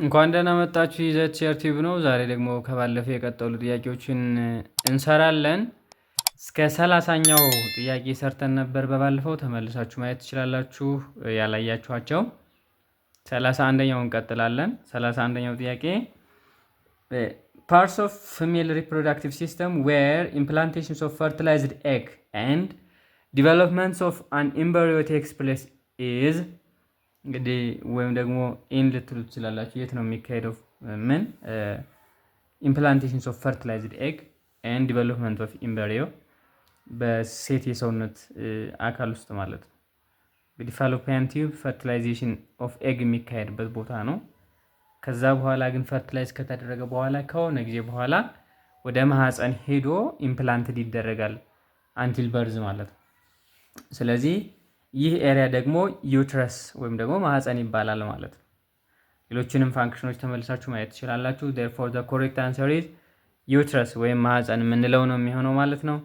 እንኳን ደህና መጣችሁ። ይዘት ሼር ቲዩብ ነው። ዛሬ ደግሞ ከባለፈው የቀጠሉ ጥያቄዎችን እንሰራለን። እስከ 30ኛው ጥያቄ ሰርተን ነበር በባለፈው። ተመልሳችሁ ማየት ትችላላችሁ ያላያችኋቸው። 31ኛው እንቀጥላለን። 31ኛው ጥያቄ parts of female reproductive system where implantations of fertilized egg and developments of an embryo takes place is እንግዲህ ወይም ደግሞ ኢን ልትሉ ትችላላችሁ። የት ነው የሚካሄደው? ምን ኢምፕላንቴሽንስ ኦፍ ፈርቲላይዝድ ኤግ ኤንድ ዲቨሎፕመንት ኦፍ ኢምብሪዮ በሴት የሰውነት አካል ውስጥ ማለት ነው። እንግዲህ ፋሎፒያን ቲዩብ ፈርቲላይዜሽን ኦፍ ኤግ የሚካሄድበት ቦታ ነው። ከዛ በኋላ ግን ፈርቲላይዝ ከተደረገ በኋላ ከሆነ ጊዜ በኋላ ወደ ማህፀን ሄዶ ኢምፕላንትድ ይደረጋል አንቲል በርዝ ማለት ነው። ስለዚህ ይህ ኤሪያ ደግሞ ዩትረስ ወይም ደግሞ ማህፀን ይባላል ማለት ነው። ሌሎችንም ፋንክሽኖች ተመልሳችሁ ማየት ትችላላችሁ። therefore the correct answer is ዩትረስ ወይም ማህፀን የምንለው ነው የሚሆነው ማለት ነው።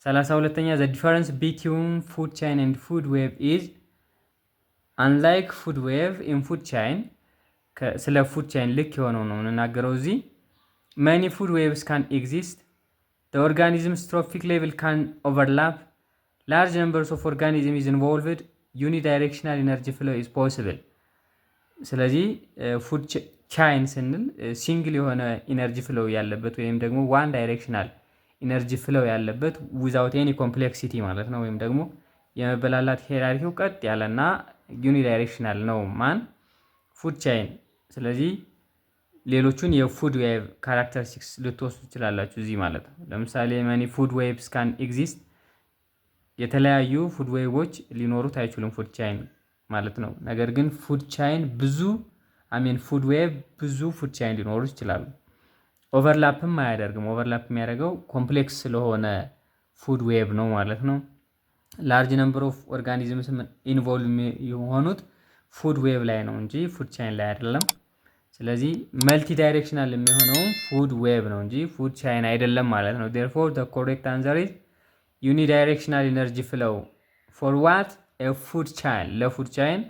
32ኛ the difference between food chain and food web is unlike food web in food chain ስለ ፉድ ቻይን ልክ የሆነው ነው የምንናገረው እዚህ many food webs can exist the organism's trophic level can overlap large numbers of organisms is involved unidirectional energy flow is possible ስለዚህ ፉድ ቻይን ስንል ሲንግል የሆነ ኢነርጂ ፍሎው ያለበት ወይም ደግሞ ዋን ዳይሬክሽናል ኢነርጂ ፍሎው ያለበት ዊዛውት ኤኒ ኮምፕሌክሲቲ ማለት ነው። ወይም ደግሞ የመበላላት ሄራርኪው ቀጥ ያለና ዩኒዳይሬክሽናል ነው ማን ፉድ ቻይን። ስለዚህ ሌሎቹን የፉድ ዌብ ካራክተሪስቲክስ ልትወስዱ ትችላላችሁ እዚህ ማለት ነው። ለምሳሌ many food webs can exist የተለያዩ ፉድ ዌቦች ሊኖሩት አይችሉም ፉድ ቻይን ማለት ነው። ነገር ግን ፉድ ቻይን ፉድ ዌብ ብዙ ፉድ ቻይን ሊኖሩት ይችላሉ። ኦቨርላፕም አያደርግም። ኦቨርላፕ የሚያደርገው ኮምፕሌክስ ስለሆነ ፉድ ዌብ ነው ማለት ነው። ላርጅ ነምበር ኦፍ ኦርጋኒዝምስ ኢንቮልቭ የሆኑት ፉድ ዌብ ላይ ነው እንጂ ፉድ ቻይን ላይ አይደለም። ስለዚህ መልቲ ዳይሬክሽናል የሚሆነውም ፉድ ዌብ ነው እንጂ ፉድ ቻይን አይደለም ማለት ነው። therefore the correct answer is unidirectional energy flow for what a food chain ለፉድ ቻይን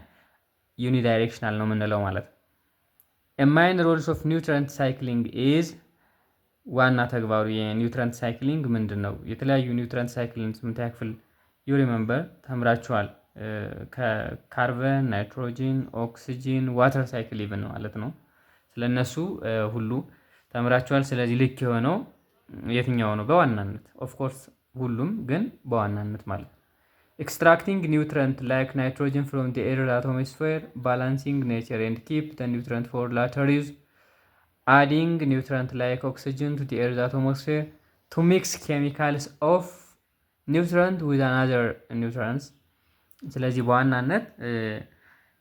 unidirectional ነው የምንለው ማለት ነው። a main roles of nutrient cycling is ዋና ተግባሩ የኒውትረንት ሳይክሊንግ ምንድን ነው? የተለያዩ ኒውትረንት ሳይክሊንግ ስምንተኛ ክፍል you remember ተምራችኋል። ከካርበን፣ ናይትሮጂን፣ ኦክሲጂን፣ ዋተር ሳይክል ኢቭን ማለት ነው። ስለነሱ ሁሉ ተምራችኋል። ስለዚህ ልክ የሆነው የትኛው ነው በዋናነት? ኦፍ ኮርስ ሁሉም ግን በዋናነት ማለት ኤክስትራክቲንግ ኒውትረንት ላይክ ናይትሮጂን ፍሮም ዲ ኤር አቶሞስፌር ባላንሲንግ ኔቸር ኤንድ ኪፕ ዘ ኒውትረንት ፎር ላተር ዩዝ አዲንግ ኒውትረንት ላይክ ኦክሲጅን ቱ ዲ ኤር አቶሞስፌር ቱ ሚክስ ኬሚካልስ ኦፍ ኒውትረንት ዊዝ አናዘር ኒውትረንትስ። ስለዚህ በዋናነት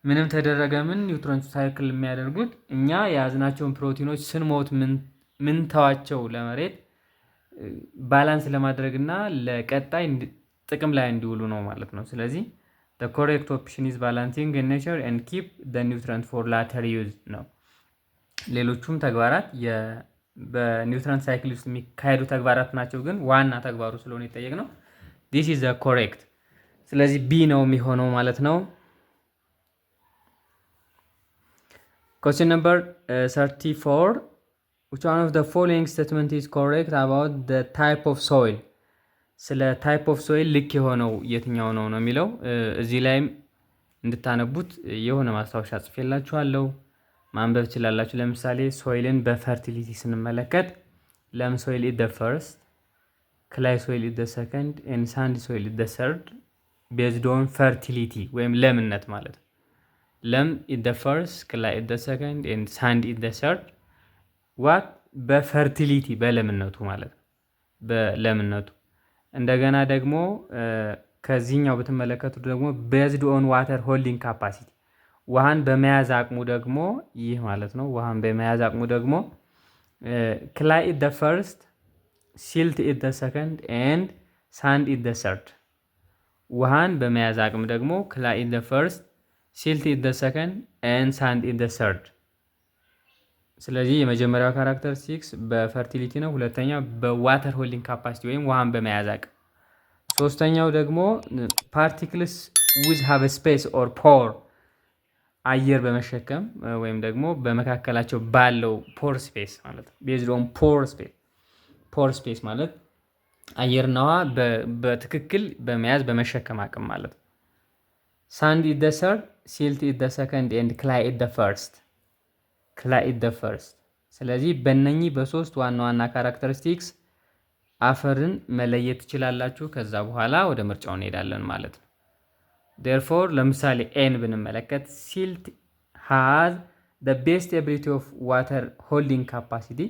ምንም ተደረገ ምን ኒውትረንት ሳይክል የሚያደርጉት እኛ የያዝናቸውን ፕሮቲኖች ስንሞት ምን ተዋቸው ለመሬት ባላንስ ለማድረግ እና ለቀጣይ ጥቅም ላይ እንዲውሉ ነው ማለት ነው። ስለዚህ the correct option is balancing in nature and keep the nutrient for later use ነው። ሌሎቹም ተግባራት በኒውትረንት ሳይክል ውስጥ የሚካሄዱ ተግባራት ናቸው፣ ግን ዋና ተግባሩ ስለሆነ የጠየቅነው this is the correct። ስለዚህ ቢ ነው የሚሆነው ማለት ነው። question number 34 which one of the following statement is correct about the type of soil? ስለ ታይፕ ኦፍ ሶይል ልክ የሆነው የትኛው ነው ነው የሚለው እዚህ ላይም እንድታነቡት የሆነ ማስታወሻ ጽፌላችኋለሁ፣ ማንበብ ትችላላችሁ። ለምሳሌ ሶይልን በፈርቲሊቲ ስንመለከት ለም ሶይል ኢዝ ዘ ፈርስት፣ ክላይ ሶይል ኢዝ ዘ ሰከንድ ኤንድ ሳንድ ሶይል ኢዝ ዘ ሰርድ ቤዝድ ኦን ፈርቲሊቲ ወይም ለምነት ማለት ነው። ለም ኢዝ ዘ ፈርስት፣ ክላይ ኢዝ ዘ ሰከንድ ኤንድ ሳንድ ኢዝ ዘ ሰርድ ዋት በፈርቲሊቲ በለምነቱ ማለት ነው በለምነቱ። እንደገና ደግሞ ከዚህኛው ብትመለከቱት ደግሞ ቤዝድ ኦን ዋተር ሆልዲንግ ካፓሲቲ ውሃን በመያዝ አቅሙ ደግሞ ይህ ማለት ነው። ውሃን በመያዝ አቅሙ ደግሞ ክላይ ኢዝ ዘ ፈርስት፣ ሲልት ኢዝ ዘ ሰከንድ ኤንድ ሳንድ ኢዝ ዘ ሰርድ። ውሃን በመያዝ አቅም ደግሞ ክላይ ኢዝ ዘ ፈርስት፣ ሲልት ኢዝ ዘ ሰከንድ ኤንድ ሳንድ ኢዝ ዘ ሰርድ። ስለዚህ የመጀመሪያው ካራክተሪስቲክስ በፈርቲሊቲ ነው። ሁለተኛው በዋተር ሆልዲንግ ካፓሲቲ ወይም ውሃን በመያዝ አቅም። ሶስተኛው ደግሞ ፓርቲክልስ ዊዝ ሃቭ ስፔስ ኦር ፖር አየር በመሸከም ወይም ደግሞ በመካከላቸው ባለው ፖር ስፔስ ማለት ነው። ቤዝድ ኦን ፖር ስፔስ ማለት አየርና ውሃ በትክክል በመያዝ በመሸከም አቅም ማለት ነው። ሳንድ ኢዝ ዘ ሰርድ፣ ሲልት ኢዝ ዘ ሰከንድ ኤንድ ክላይ ኢዝ ዘ ፈርስት። ስለዚህ በእነኚህ በሶስት ዋና ዋና ካራክተሪስቲክስ አፈርን መለየት ትችላላችሁ። ከዛ በኋላ ወደ ምርጫው እንሄዳለን ማለት ነው። ዴርፎር ለምሳሌ ኤን ብንመለከት ሲልት ሃዝ the best ability of water holding capacity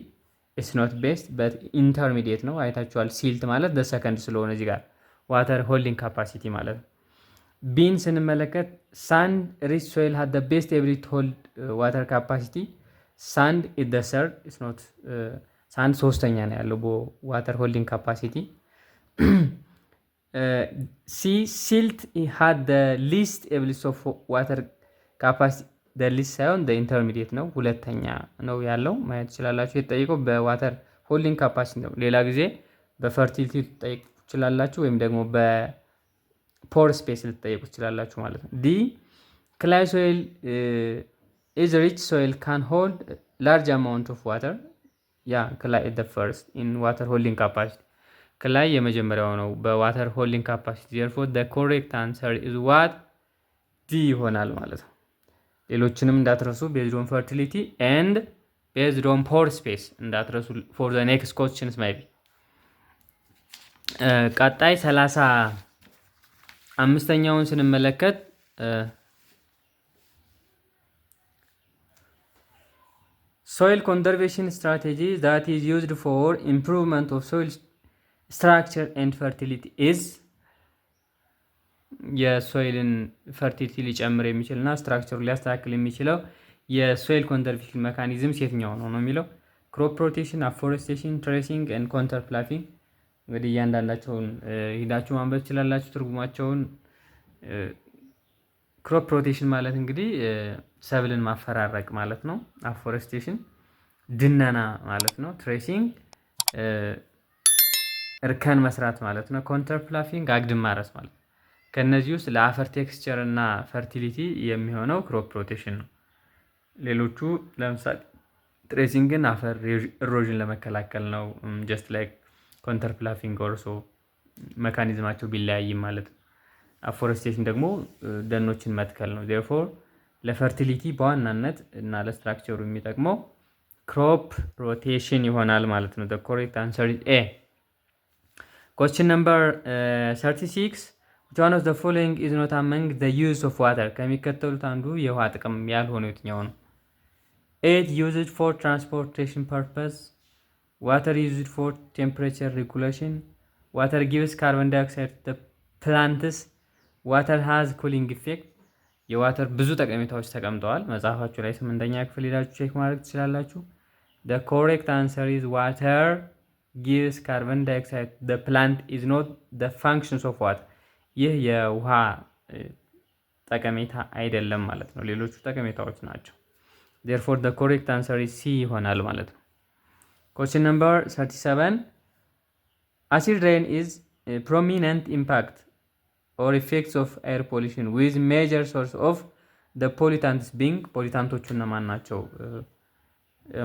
it's not best but intermediate ነው። አይታችኋል። ሲልት ማለት the second ስለሆነ እዚህ ጋር water holding capacity ማለት ነው። ቢን ስንመለከት sand rich soil had the best ability to hold water capacity sand is the third it's not ሳንድ ሶስተኛ ነው ያለው በዋተር ሆልዲንግ ካፓሲቲ። ሲ ሲልት ሃድ ደ ሊስት ኤብሊቲ ኦፍ ዋተር ካፓሲቲ ደ ሊስት ሳይሆን ደ ኢንተርሚዲየት ነው፣ ሁለተኛ ነው ያለው ማየት ትችላላችሁ። የተጠየቀው በዋተር ሆልዲንግ ካፓሲቲ ነው። ሌላ ጊዜ በፈርቲሊቲ ልትጠይቁ ትችላላችሁ፣ ወይም ደግሞ በፖር ስፔስ ልትጠይቁ ትችላላችሁ ማለት ነው። ዲ ክላይ ሶይል ኢዝ ሪች ሶይል ካን ሆልድ ላርጅ አማውንት ኦፍ ዋተር ያ ክላይ ኢዝ ዘ ፈርስት ኢን ዋተር ሆልዲንግ ካፓሲቲ። ክላይ የመጀመሪያው ነው በዋተር ሆልዲንግ ካፓሲቲ። ዜርፎር ዘ ኮሬክት አንሰር ኢዝ ዋት ዲ ይሆናል ማለት ነው። ሌሎችንም እንዳትረሱ ቤዝድ ኦን ፈርቲሊቲ ኤንድ ቤዝድ ኦን ፖር ስፔስ እንዳትረሱ ፎር ዘ ኔክስት ኮስችንስ ማይ ቢ። ቀጣይ 35ኛውን ስንመለከት soil conservation strategy that is used for improvement of soil structure and fertility is የሶይልን ፈርቲሊቲ ሊጨምር የሚችልና ስትራክቸሩን ሊያስተካክል የሚችለው የሶይል ኮንዘርቬሽን ሜካኒዝምስ የትኛው ነው ነው የሚለው ክሮፕ ሮቴሽን፣ አፎሬስቴሽን፣ ትሬሲንግ ኤንድ ኮንተር ፕላንቲንግ። እንግዲህ እያንዳንዳቸውን ሂዳችሁ ማንበብ ትችላላችሁ ትርጉማቸውን። ክሮፕ ሮቴሽን ማለት እንግዲህ ሰብልን ማፈራረቅ ማለት ነው። አፎሬስቴሽን ድነና ማለት ነው። ትሬሲንግ እርከን መስራት ማለት ነው። ኮንተር ፕላንቲንግ አግድም ማረስ ማለት ነው። ከነዚህ ውስጥ ለአፈር ቴክስቸር እና ፈርቲሊቲ የሚሆነው ክሮፕ ሮቴሽን ነው። ሌሎቹ ለምሳሌ ትሬሲንግን አፈር ኢሮዥን ለመከላከል ነው። ጀስት ላይክ ኮንተር ፕላንቲንግ ኦልሶ ሜካኒዝማቸው ቢለያይም ማለት ነው። አፎሬስቴሽን ደግሞ ደኖችን መትከል ነው። ዜርፎር ለፈርቲሊቲ በዋናነት እና ለስትራክቸሩ የሚጠቅመው ክሮፕ ሮቴሽን ይሆናል ማለት ነው። the correct answer is A. question number 36 which one of the following is not among the use of water? ከሚከተሉት አንዱ የውሃ ጥቅም ያልሆነው የትኛው ነው? A used for transportation purpose, water used for temperature regulation, water gives carbon dioxide to the plants, water has cooling effect። የዋተር ብዙ ጠቀሜታዎች ተቀምጠዋል መጽሐፋችሁ ላይ 8ኛ ክፍል ሄዳችሁ ቼክ ማድረግ ትችላላችሁ። the correct answer is water gives carbon dioxide the plant is not the functions of water። ይህ የውሃ ጠቀሜታ አይደለም ማለት ነው፣ ሌሎቹ ጠቀሜታዎች ናቸው። therefore the correct answer is C ይሆናል ማለት ነው። question number 37 acid rain is a prominent impact or effects of air pollution with major source of the pollutants being ፖሊታንቶቹ እነማን ናቸው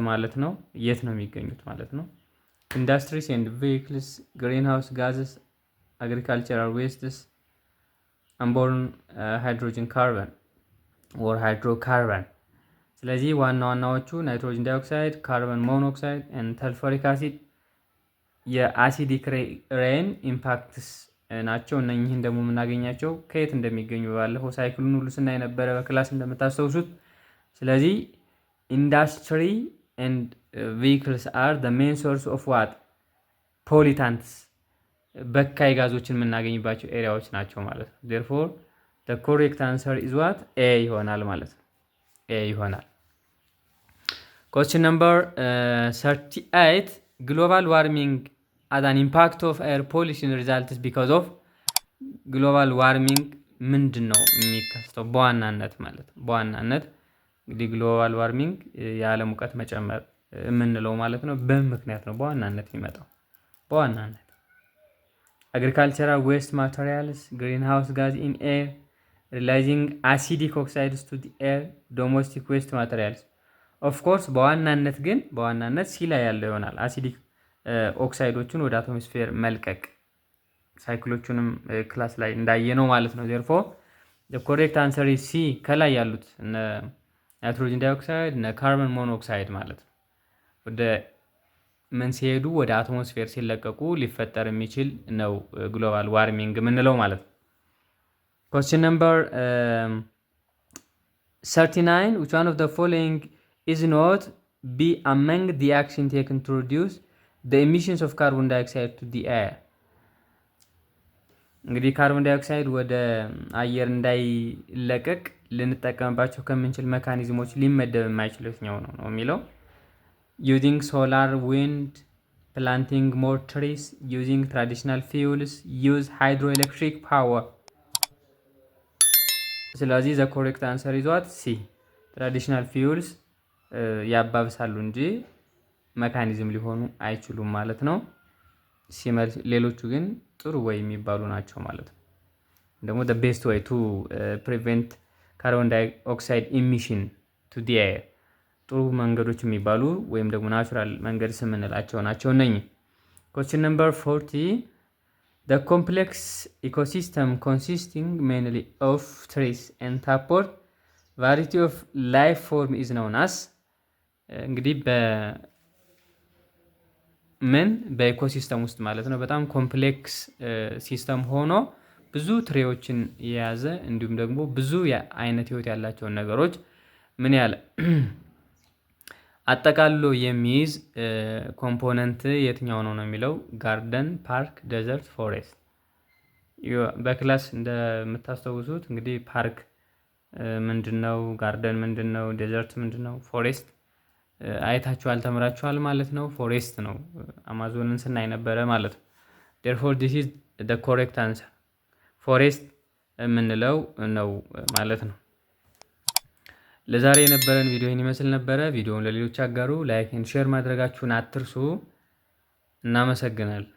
ማለት ነው፣ የት ነው የሚገኙት ማለት ነው። ኢንዱስትሪስ ኤንድ ቬሂክልስ፣ ግሪንሃውስ ጋዝስ፣ አግሪካልቸራል ዌስትስ፣ አንቦርን ሃይድሮጅን ካርበን ኦር ሃይድሮካርበን። ስለዚህ ዋና ዋናዎቹ ናይትሮጅን ዳይኦክሳይድ፣ ካርበን ሞኖክሳይድ ኤንድ ሰልፈሪክ አሲድ የአሲዲክ ሬን ኢምፓክትስ ናቸው። እነኚህን ደግሞ የምናገኛቸው ከየት እንደሚገኙ ባለፈው ሳይክሉን ሁሉ ስናይ ነበረ በክላስ እንደምታስታውሱት። ስለዚህ ኢንዱስትሪ ኤንድ ቪክልስ አር ዘ ሜን ሶርስ ኦፍ ዋት ፖሊታንትስ በካይ ጋዞችን የምናገኝባቸው ኤሪያዎች ናቸው ማለት ነው። ዜርፎር ዘ ኮሬክት አንሰር ኢዝ ዋት ኤ ይሆናል ማለት ነው። ኤ ይሆናል። question number 38 global warming as an impact of air pollution results because of ግሎባል ዋርሚንግ ምንድን ነው የሚከሰተው በዋናነት ማለት ነው። በዋናነት እንግዲህ ግሎባል ዋርሚንግ የዓለም ሙቀት መጨመር የምንለው ማለት ነው በምን ምክንያት ነው በዋናነት የሚመጣው? በዋናነት አግሪካልቸራል ዌስት ማቴሪያልስ፣ ግሪን ሃውስ ጋዝ ኢን ኤር፣ ሪላይዚንግ አሲዲክ ኦክሳይድስ ቱ ዲ ኤር ዶሜስቲክ ዌስት ማቴሪያልስ። ኦፍኮርስ በዋናነት ሲ ላይ ያለው ይሆናል። አሲዲክ ኦክሳይዶችን ወደ አቶሞስፌር መልቀቅ ሳይክሎቹንም ክላስ ላይ እንዳየ ነው ማለት ነው። ዜርፎ ኮሬክት አንሰር ሲ ከላይ ያሉት እነ ናይትሮጅን ዳይኦክሳይድ እነ ካርበን ሞኖክሳይድ ማለት ነው ወደ ምን ሲሄዱ ወደ አቶሞስፌር ሲለቀቁ ሊፈጠር የሚችል ነው ግሎባል ዋርሚንግ የምንለው ማለት ነው። Question number 39. Which one of the following is not be among the action taken to reduce the emissions of carbon dioxide to the air? እንግዲህ ካርቦን ዳይኦክሳይድ ወደ አየር እንዳይለቀቅ ልንጠቀምባቸው ከምንችል ሜካኒዝሞች ሊመደብ የማይችለው የትኛው ነው የሚለው using solar, wind, planting more trees, using traditional fuels, use hydroelectric power. ስለዚህ the correct answer is what? C. traditional fuels ያባብሳሉ እንጂ ሜካኒዝም ሊሆኑ አይችሉም ማለት ነው። ሌሎቹ ግን ጥሩ ወይ የሚባሉ ናቸው ማለት ነው። ደግሞ the best way to prevent carbon dioxide emission to the air ጥሩ መንገዶች የሚባሉ ወይም ደግሞ ናቹራል መንገድ ስምንላቸው ናቸው እነኚህ። question number 40. The complex ecosystem consisting mainly of trees and support variety of life form is known as. እንግዲህ በኢኮሲስተም ውስጥ ማለት ነው በጣም ኮምፕሌክስ ሲስተም ሆኖ ብዙ ትሬዎችን የያዘ እንዲሁም ደግሞ ብዙ አይነት ህይወት ያላቸውን ነገሮች ምን ያለ አጠቃሎ የሚይዝ ኮምፖነንት የትኛው ነው የሚለው ጋርደን፣ ፓርክ፣ ዴዘርት፣ ፎሬስት። በክላስ እንደምታስታውሱት እንግዲህ ፓርክ ምንድነው፣ ጋርደን ምንድነው፣ ዴዘርት ምንድነው፣ ፎሬስት አይታችኋል ተምራችኋል ማለት ነው። ፎሬስት ነው አማዞንን ስናይ ነበረ ማለት ነው። therefore this is the correct answer ፎሬስት የምንለው ነው ማለት ነው። ለዛሬ የነበረን ቪዲዮ ይህን ይመስል ነበረ። ቪዲዮውን ለሌሎች አጋሩ፣ ላይክ ኤንድ ሼር ማድረጋችሁን አትርሱ። እናመሰግናለን።